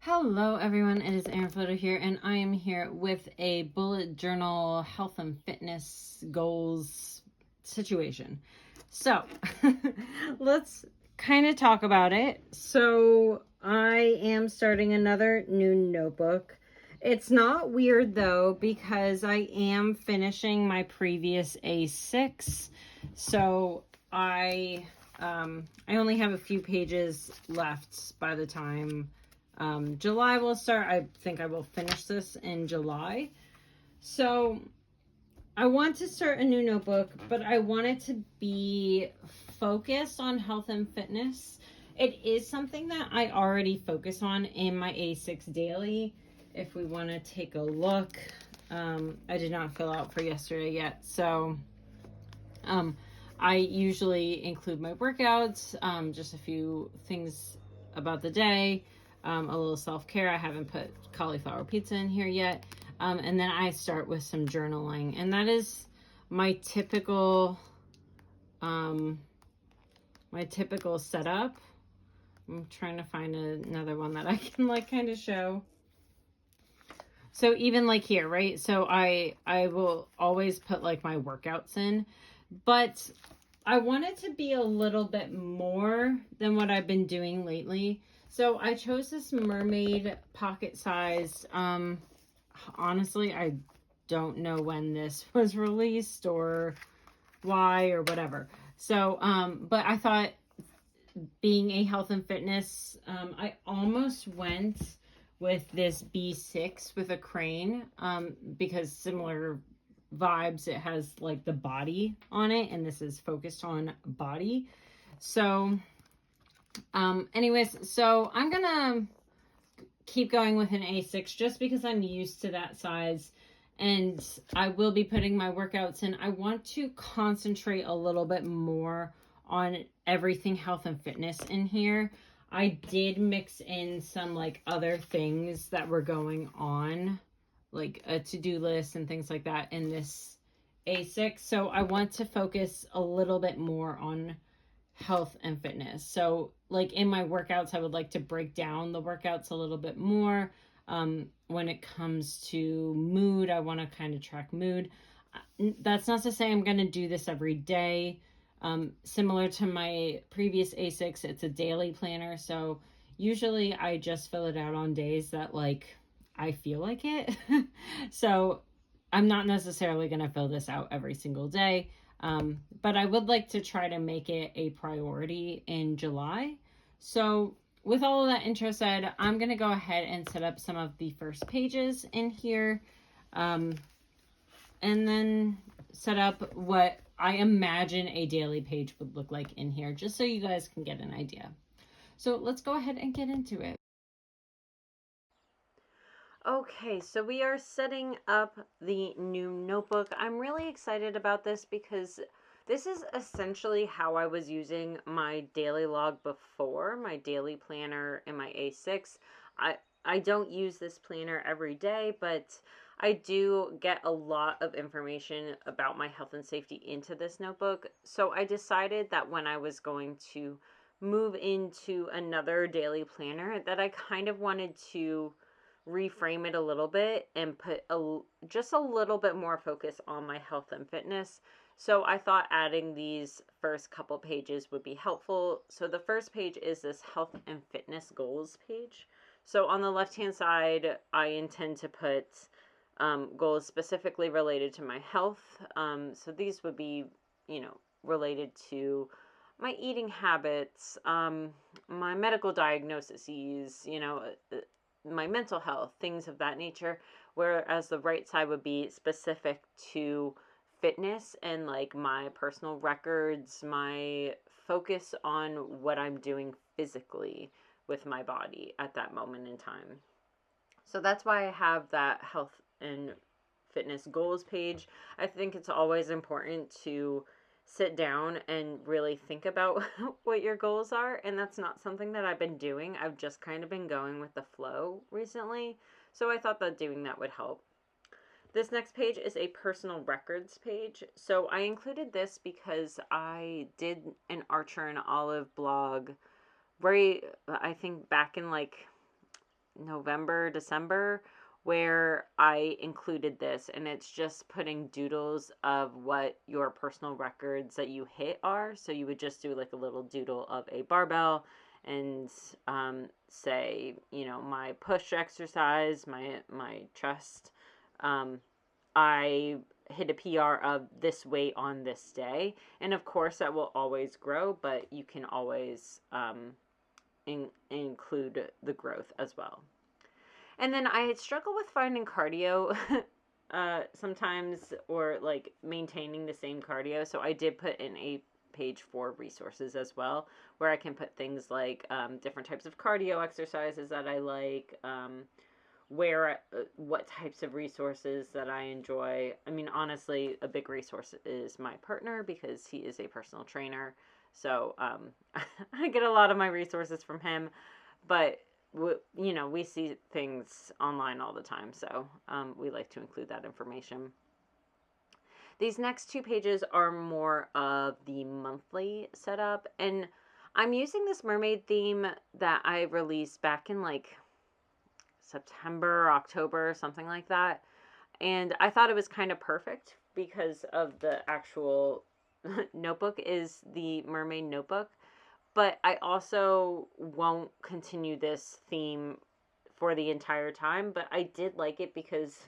Hello everyone, it is Erin Floto here, and I am here with a bullet journal health and fitness goals situation. So, let's kind of talk about it. So, I am starting another new notebook. It's not weird though, because I am finishing my previous A6. So, I only have a few pages left by the time July will start. I think I will finish this in July. So I want to start a new notebook, but I want it to be focused on health and fitness. It is something that I already focus on in my A6 daily. If we want to take a look, I did not fill out for yesterday yet. So I usually include my workouts, just a few things about the day, a little self-care. I haven't put cauliflower pizza in here yet. And then I start with some journaling. And that is my typical setup. I'm trying to find another one that I can like kind of show. So even like here, right? So I will always put like my workouts in, but I want it to be a little bit more than what I've been doing lately. So I chose this Mermaid pocket size. Honestly, I don't know when this was released or why or whatever. So, but I thought, being a health and fitness, I almost went with this B6 with a crane, because similar vibes. It has like the body on it, and this is focused on body. So anyways, so I'm gonna keep going with an A6 just because I'm used to that size, and I will be putting my workouts in. I want to concentrate a little bit more on everything health and fitness in here. I did mix in some like other things that were going on, like a to-do list and things like that in this A6. So I want to focus a little bit more on health and fitness. So like in my workouts, I would like to break down the workouts a little bit more. When it comes to mood, I want to kind of track mood. That's not to say I'm going to do this every day. Similar to my previous A6, it's a daily planner. So usually I just fill it out on days that like I feel like it. So I'm not necessarily going to fill this out every single day. But I would like to try to make it a priority in July. So with all of that intro said, I'm going to go ahead and set up some of the first pages in here. And then set up what I imagine a daily page would look like in here, just so you guys can get an idea. So let's go ahead and get into it. Okay, so we are setting up the new notebook. I'm really excited about this because this is essentially how I was using my daily log before, my daily planner in my A6. I don't use this planner every day, but I do get a lot of information about my health and safety into this notebook. So I decided that when I was going to move into another daily planner, that I kind of wanted to reframe it a little bit and put just a little bit more focus on my health and fitness. So I thought adding these first couple pages would be helpful. So the first page is this health and fitness goals page. So on the left hand side, I intend to put goals specifically related to my health. So these would be, related to my eating habits, my medical diagnoses, my mental health, things of that nature. Whereas the right side would be specific to fitness and like my personal records, my focus on what I'm doing physically with my body at that moment in time. So that's why I have that health and fitness goals page. I think it's always important to sit down and really think about what your goals are. And that's not something that I've been doing. I've just kind of been going with the flow recently. So I thought that doing that would help. This next page is a personal records page. So I included this because I did an Archer and Olive blog I think back in like November, December, where I included this, and it's just putting doodles of what your personal records that you hit are. So you would just do like a little doodle of a barbell and say, you know, my push exercise, my chest. I hit a PR of this weight on this day, and of course that will always grow, but you can always include the growth as well. And then I struggle with finding cardio sometimes, or like maintaining the same cardio. So I did put in a page for resources as well, where I can put things like different types of cardio exercises that I like, what types of resources that I enjoy. I mean, honestly, a big resource is my partner, because he is a personal trainer. So I get a lot of my resources from him, but you know, we see things online all the time, so we like to include that information. These next two pages are more of the monthly setup, and I'm using this mermaid theme that I released back in like September, October, something like that. And I thought it was kind of perfect because of the actual notebook is the mermaid notebook. But I also won't continue this theme for the entire time, but I did like it because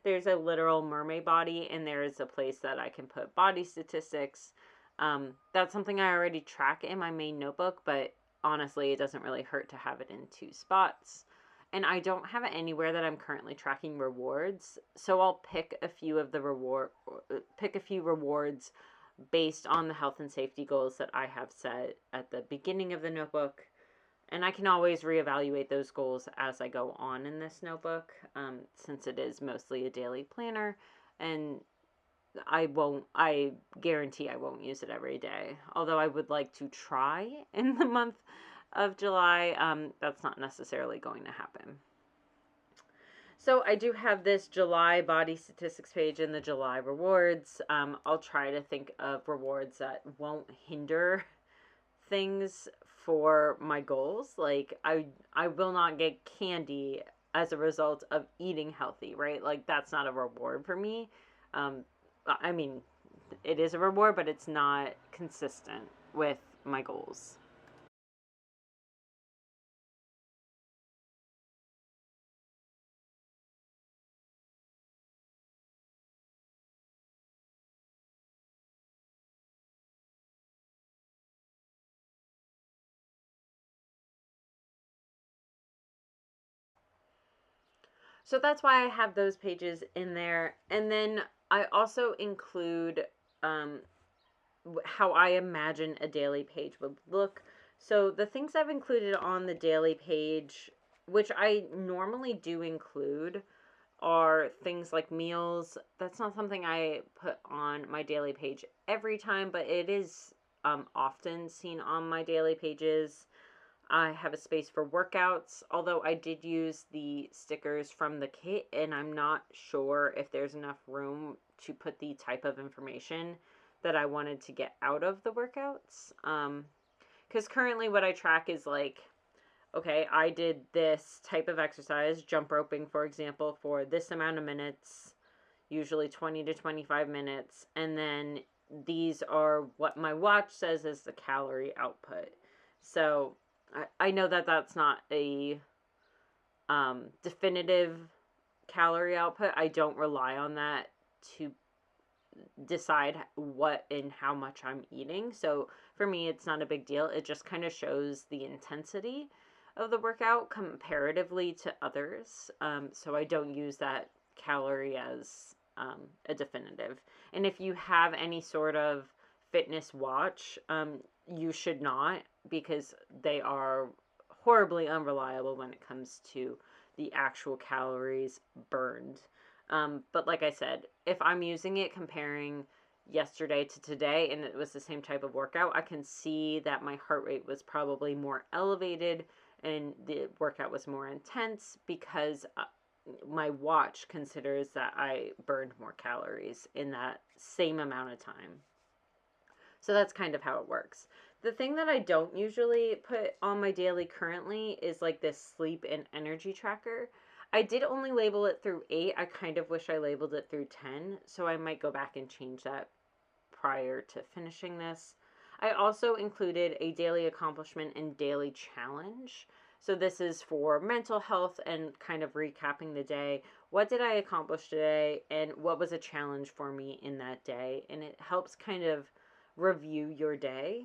there's a literal mermaid body, and there is a place that I can put body statistics. That's something I already track in my main notebook, but honestly, it doesn't really hurt to have it in two spots. And I don't have it anywhere that I'm currently tracking rewards, so I'll pick a few rewards based on the health and safety goals that I have set at the beginning of the notebook. And I can always reevaluate those goals as I go on in this notebook, since it is mostly a daily planner, and I guarantee I won't use it every day. Although I would like to try in the month of July, that's not necessarily going to happen. So I do have this July body statistics page and the July rewards. I'll try to think of rewards that won't hinder things for my goals. Like I will not get candy as a result of eating healthy, right? Like that's not a reward for me. I mean, it is a reward, but it's not consistent with my goals. So that's why I have those pages in there. And then I also include um, how I imagine a daily page would look. So the things I've included on the daily page, which I normally do include, are things like meals. That's not something I put on my daily page every time, but it is often seen on my daily pages. I have a space for workouts, although I did use the stickers from the kit, and I'm not sure if there's enough room to put the type of information that I wanted to get out of the workouts. Because currently what I track is like, okay, I did this type of exercise, jump roping, for example, for this amount of minutes, usually 20 to 25 minutes, and then these are what my watch says is the calorie output. So I know that that's not a definitive calorie output. I don't rely on that to decide what and how much I'm eating. So for me, it's not a big deal. It just kind of shows the intensity of the workout comparatively to others. So I don't use that calorie as a definitive. And if you have any sort of fitness watch, you should not, because they are horribly unreliable when it comes to the actual calories burned. But like I said, if I'm using it comparing yesterday to today and it was the same type of workout, I can see that my heart rate was probably more elevated and the workout was more intense because my watch considers that I burned more calories in that same amount of time. So that's kind of how it works. The thing that I don't usually put on my daily currently is like this sleep and energy tracker. I did only label it through 8. I kind of wish I labeled it through 10, so I might go back and change that prior to finishing this. I also included a daily accomplishment and daily challenge. So this is for mental health and kind of recapping the day. What did I accomplish today and what was a challenge for me in that day? And it helps kind of review your day.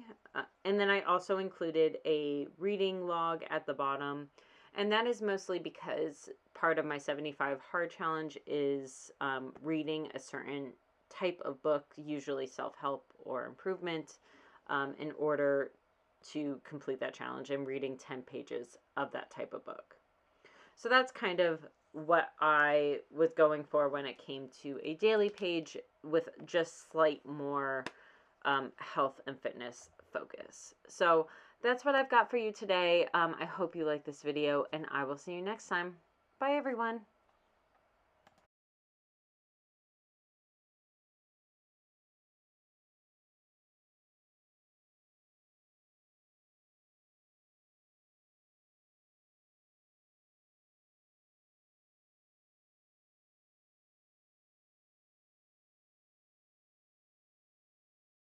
And then I also included a reading log at the bottom. And that is mostly because part of my 75 hard challenge is reading a certain type of book, usually self-help or improvement, in order to complete that challenge. I'm reading 10 pages of that type of book. So that's kind of what I was going for when it came to a daily page with just slight more health and fitness focus. So that's what I've got for you today. I hope you like this video, and I will see you next time. Bye, everyone.